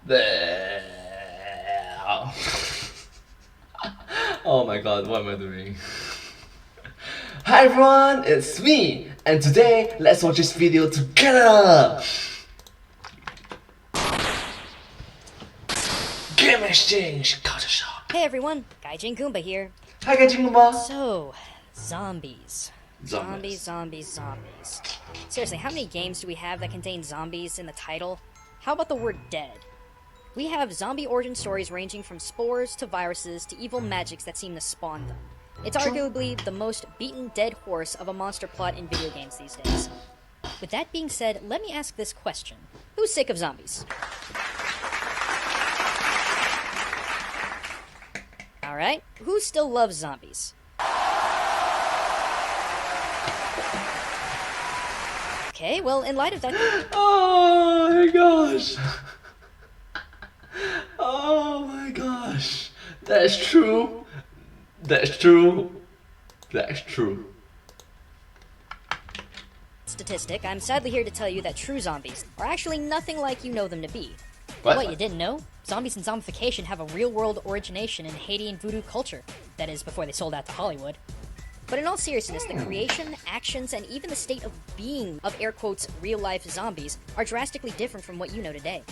Oh my god, what am I doing? Hi everyone, it's me, and today let's watch this video together! Game exchange, culture shock. Hey everyone, Gaijin Goombah here. Hi Gaijin Goombah. So, zombies. Zombies. Zombies. Seriously, how many games do we have that contain zombies in the title? How about the word dead? We have zombie origin stories ranging from spores to viruses to evil magics that seem to spawn them. It's arguably the most beaten dead horse of a monster plot in video games these days. With that being said, let me ask this question. Who's sick of zombies? Alright, who still loves zombies? Okay, well, in light of that... Oh my gosh! Oh my gosh! That's true! That's true! That's true! Statistic, I'm sadly here to tell you that true zombies are actually nothing like you know them to be. What, you didn't know? Zombies and zombification have a real-world origination in Haiti and voodoo culture. That is, before they sold out to Hollywood. But in all seriousness, the creation, actions, and even the state of being of air quotes real-life zombies are drastically different from what you know today.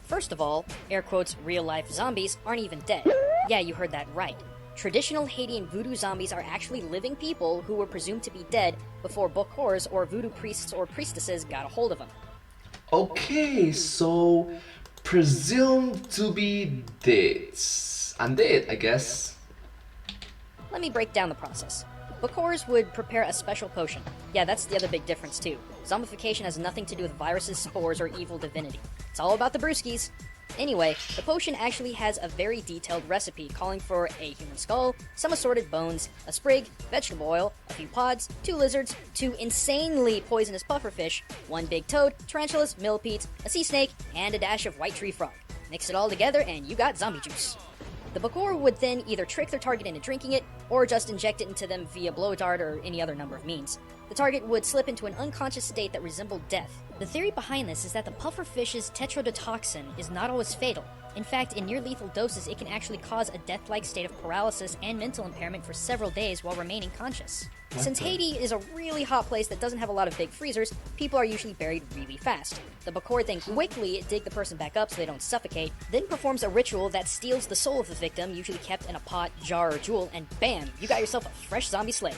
First of all, air quotes real-life zombies aren't even dead. Yeah, you heard that right. Traditional Haitian voodoo zombies are actually living people who were presumed to be dead before bokors or voodoo priests or priestesses got a hold of them. Okay, so presumed to be dead. Undead, I guess. Let me break down the process. Bokors would prepare a special potion. Yeah, that's the other big difference too. Zombification has nothing to do with viruses, spores, or evil divinity. It's all about the brewskis. Anyway, the potion actually has a very detailed recipe calling for a human skull, some assorted bones, a sprig, vegetable oil, a few pods, 2 lizards, 2 insanely poisonous pufferfish, 1 big toad, tarantulas, millipedes, a sea snake, and a dash of white tree frog. Mix it all together and you got zombie juice. The bokor would then either trick their target into drinking it, or just inject it into them via blow dart or any other number of means. The target would slip into an unconscious state that resembled death. The theory behind this is that the pufferfish's tetrodotoxin is not always fatal. In fact, in near-lethal doses, it can actually cause a death-like state of paralysis and mental impairment for several days while remaining conscious. Since Haiti is a really hot place that doesn't have a lot of big freezers, people are usually buried really fast. The bokor then quickly dig the person back up so they don't suffocate, then performs a ritual that steals the soul of the victim, usually kept in a pot, jar, or jewel, and bam, you got yourself a fresh zombie slave.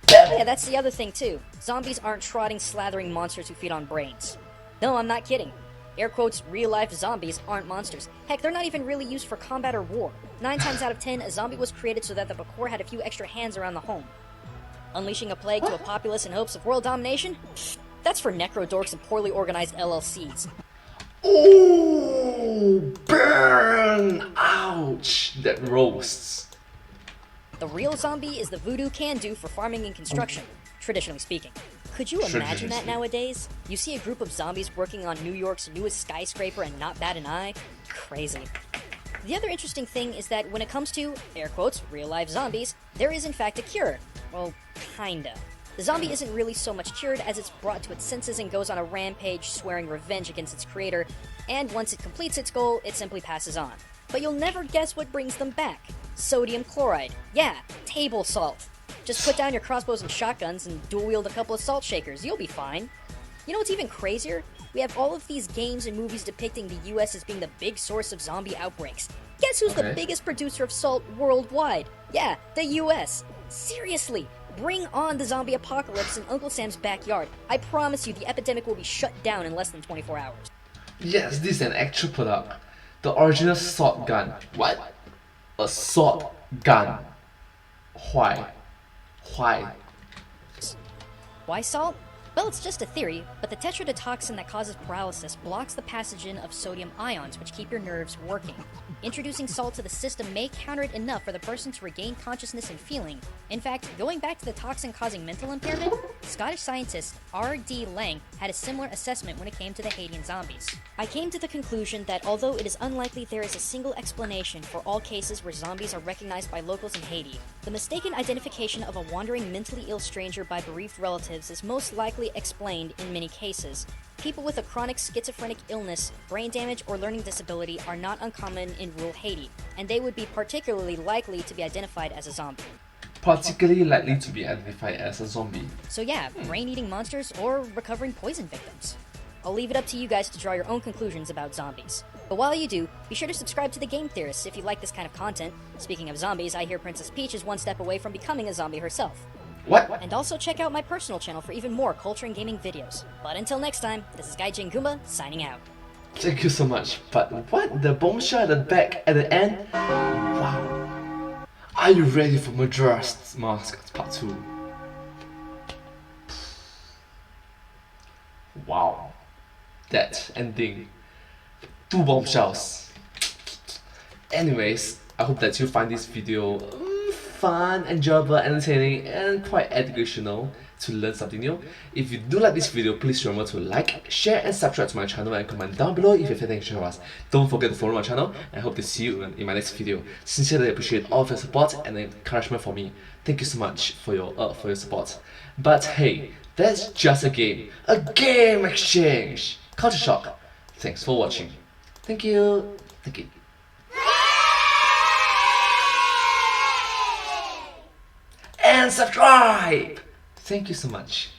Yeah, that's the other thing too. Zombies aren't trotting, slathering monsters who feed on brains. No, I'm not kidding. Air quotes, real-life zombies aren't monsters. Heck, they're not even really used for combat or war. 9 times out of 10, a zombie was created so that the bokor had a few extra hands around the home. Unleashing a plague to a populace in hopes of world domination? That's for necro-dorks and poorly organized LLCs. Ooh, burn! Ouch! That roasts. The real zombie is the voodoo can do for farming and construction, traditionally speaking. Could you imagine that nowadays? You see a group of zombies working on New York's newest skyscraper and not bat an eye? Crazy. The other interesting thing is that when it comes to, air quotes, real-life zombies, there is in fact a cure. Well, kinda. The zombie isn't really so much cured as it's brought to its senses and goes on a rampage swearing revenge against its creator, and once it completes its goal, it simply passes on. But you'll never guess what brings them back. Sodium chloride. Yeah, table salt. Just put down your crossbows and shotguns and dual-wield a couple of salt shakers. You'll be fine. You know what's even crazier? We have all of these games and movies depicting the US as being the big source of zombie outbreaks. Guess who's the biggest producer of salt worldwide? Yeah, the US. Seriously, bring on the zombie apocalypse in Uncle Sam's backyard. I promise you the epidemic will be shut down in less than 24 hours. Yes, this is an actual product. The original salt gun. What? A salt gun. Why? Why? Why salt? Well, it's just a theory, but the tetrodotoxin that causes paralysis blocks the passage in of sodium ions, which keep your nerves working. Introducing salt to the system may counter it enough for the person to regain consciousness and feeling. In fact, going back to the toxin causing mental impairment, Scottish scientist R.D. Lang had a similar assessment when it came to the Haitian zombies. I came to the conclusion that although it is unlikely there is a single explanation for all cases where zombies are recognized by locals in Haiti, the mistaken identification of a wandering mentally ill stranger by bereaved relatives is most likely explained in many cases. People with a chronic schizophrenic illness, brain damage, or learning disability are not uncommon in rural Haiti, and they would be particularly likely to be identified as a zombie. Particularly likely to be identified as a zombie. So yeah, brain-eating monsters or recovering poison victims. I'll leave it up to you guys to draw your own conclusions about zombies. But while you do, be sure to subscribe to the Game Theorists if you like this kind of content. Speaking of zombies, I hear Princess Peach is one step away from becoming a zombie herself. What? And also check out my personal channel for even more culture and gaming videos. But until next time, this is Gaijin Goombah, signing out. Thank you so much. But what? The bombshell at the back at the end? Wow. Are you ready for Majora's Mask Part 2? Wow. That ending. 2 bombshells. Anyways, I hope that you find this video fun, enjoyable, entertaining, and quite educational to learn something new. If you do like this video, please remember to like, share, and subscribe to my channel and comment down below if you have anything to share with us. Don't forget to follow my channel, and I hope to see you in my next video. Sincerely appreciate all of your support and encouragement for me. Thank you so much for your support. But hey, that's just a game exchange. Culture shock. Thanks for watching. Thank you. Thank you. And subscribe! Thank you so much.